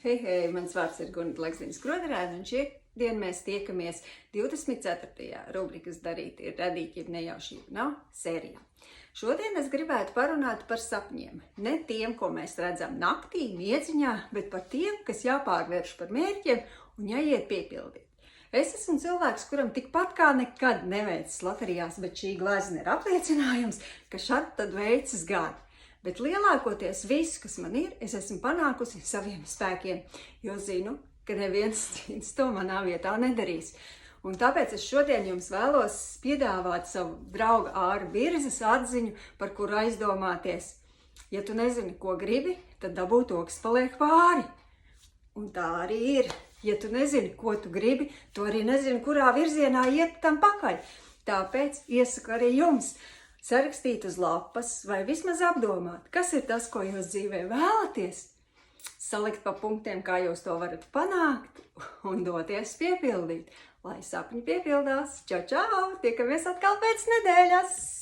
Hei, hei, mans vārds ir Gunta Legzdiņas-Kroderēna, un šodien mēs tiekamies 24. rubrikas Darīt ir radīt, jeb nejaušība nav sērijā. Šodien es gribētu parunāt par sapņiem. Ne tiem, ko mēs redzam naktī, miedziņā, bet par tiem, kas jāpārvērš par mērķiem un jāiet piepildīt. Es esmu cilvēks, kuram tikpat kā nekad neveicis loterijās, bet šī glezna ir apliecinājums, ka šad tad veicas gadi. Bet lielākoties viss, kas man ir, es esmu panākusi saviem spēkiem, jo zinu, ka neviens cits to manā vietā nedarīs. Un tāpēc es šodien jums vēlos piedāvāt savu draugu Āra Birzes atziņu, par kuru aizdomāties. Ja tu nezini, ko gribi, tad dabū to, kas paliek pāri. Un tā arī ir. Ja tu nezini, ko tu gribi, tu arī nezini, kurā virzienā iet tam pakaļ. Tāpēc iesaku arī jums sarakstīt uz lapas vai vismaz apdomāt, kas ir tas, ko jūs dzīvē vēlaties, salikt pa punktiem, kā jūs to varat panākt un doties piepildīt. Lai sapņi piepildās. Čau, čau! Tiekamies atkal pēc nedēļas!